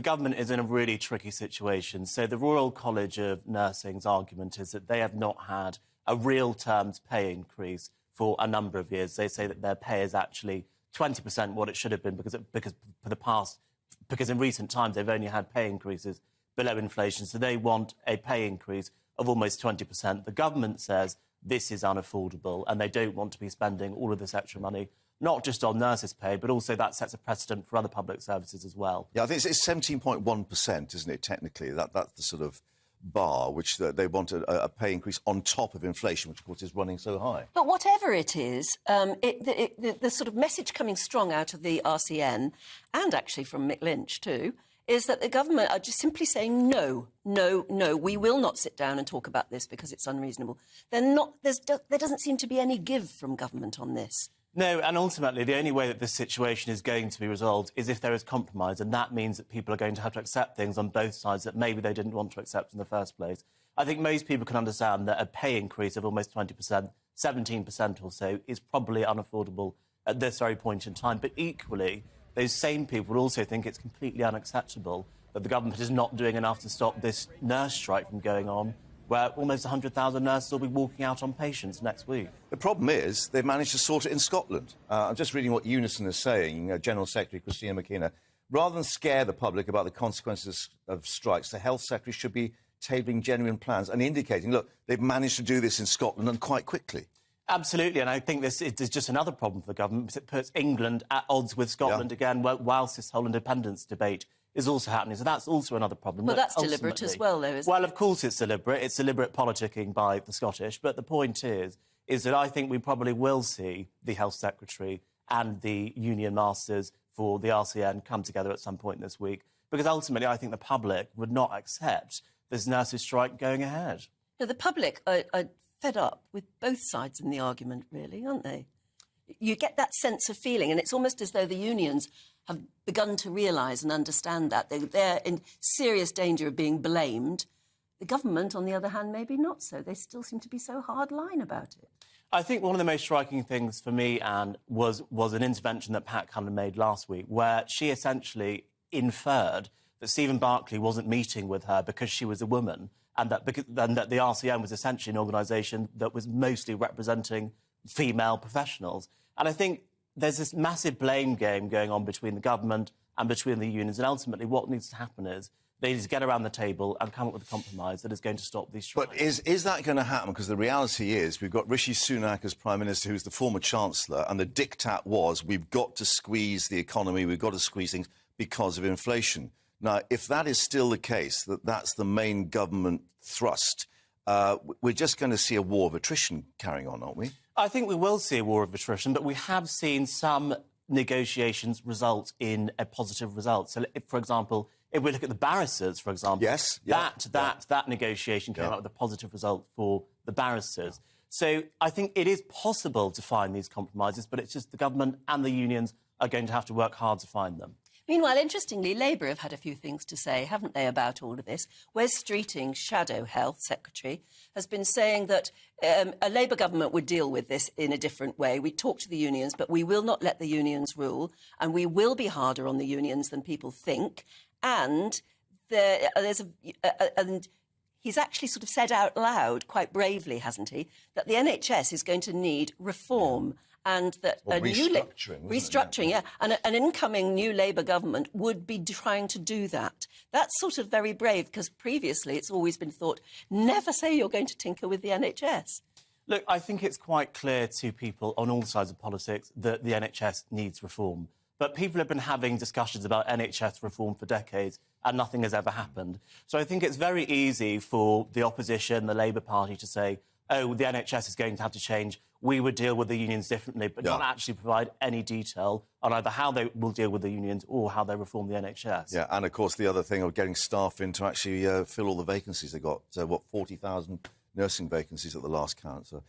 the government is in a really tricky situation. So the Royal College of Nursing's argument is that they have not had a real terms pay increase for a number of years. They say that their pay is actually 20% what it should have been because in recent times they've only had pay increases below inflation. So they want a pay increase of almost 20%. The government says this is unaffordable and they don't want to be spending all of this extra money, not just on nurses' pay, but also that sets a precedent for other public services as well. Yeah, I think it's 17.1%, isn't it, technically? That's the sort of bar which they want a pay increase on top of inflation, which, of course, is running so high. But whatever it is, the sort of message coming strong out of the RCN, and actually from Mick Lynch too, is that the government are just simply saying no, we will not sit down and talk about this because it's unreasonable. There doesn't seem to be any give from government on this. No, and ultimately the only way that this situation is going to be resolved is if there is compromise, and that means that people are going to have to accept things on both sides that maybe they didn't want to accept in the first place. I think most people can understand that a pay increase of almost 20%, 17% or so, is probably unaffordable at this very point in time. But equally, those same people would also think it's completely unacceptable that the government is not doing enough to stop this nurse strike from going on, where almost 100,000 nurses will be walking out on patients next week. The problem is they've managed to sort it in Scotland. I'm just reading what Unison is saying, General Secretary Christina McKenna. Rather than scare the public about the consequences of strikes, the Health Secretary should be tabling genuine plans and indicating, look, they've managed to do this in Scotland and quite quickly. Absolutely, and I think this is just another problem for the government because it puts England at odds with Scotland again, whilst this whole independence debate is also happening. So that's also another problem. Well, that's deliberate as well, though, isn't it? Well, of course it's deliberate. It's deliberate politicking by the Scottish. But the point is that I think we probably will see the Health Secretary and the union masters for the RCN come together at some point this week, because ultimately I think the public would not accept this nurses' strike going ahead. Now, the public are fed up with both sides in the argument, really, aren't they? You get that sense of feeling, and it's almost as though the unions have begun to realise and understand that. They're in serious danger of being blamed. The government, on the other hand, maybe not so. They still seem to be so hard-line about it. I think one of the most striking things for me, Anne, was an intervention that Pat Cullen made last week, where she essentially inferred that Stephen Barclay wasn't meeting with her because she was a woman, and that the RCN was essentially an organisation that was mostly representing female professionals. And I think there's this massive blame game going on between the government and between the unions, and ultimately what needs to happen is they need to get around the table and come up with a compromise that is going to stop these strikes. But is that going to happen? Because the reality is we've got Rishi Sunak as Prime Minister, who's the former Chancellor, and the diktat was we've got to squeeze the economy, we've got to squeeze things because of inflation. Now, if that is still the case, that's the main government thrust, we're just going to see a war of attrition carrying on, aren't we? I think we will see a war of attrition, but we have seen some negotiations result in a positive result. So, for example, if we look at the barristers, for example, yes, that negotiation came out with a positive result for the barristers. So I think it is possible to find these compromises, but it's just the government and the unions are going to have to work hard to find them. Meanwhile, interestingly, Labour have had a few things to say, haven't they, about all of this? Wes Streeting, Shadow Health Secretary, has been saying that a Labour government would deal with this in a different way. We talk to the unions, but we will not let the unions rule, and we will be harder on the unions than people think. And and he's actually sort of said out loud, quite bravely, hasn't he, that the NHS is going to need reform. And that or restructuring, and an incoming new Labour government would be trying to do that. That's sort of very brave, because previously it's always been thought, never say you're going to tinker with the NHS. Look, I think it's quite clear to people on all sides of politics that the NHS needs reform. But people have been having discussions about NHS reform for decades and nothing has ever happened. So I think it's very easy for the opposition, the Labour Party, to say, oh, the NHS is going to have to change, we would deal with the unions differently, but not actually provide any detail on either how they will deal with the unions or how they reform the NHS. Yeah, and, of course, the other thing of getting staff in to actually fill all the vacancies. They got, 40,000 nursing vacancies at the last count. So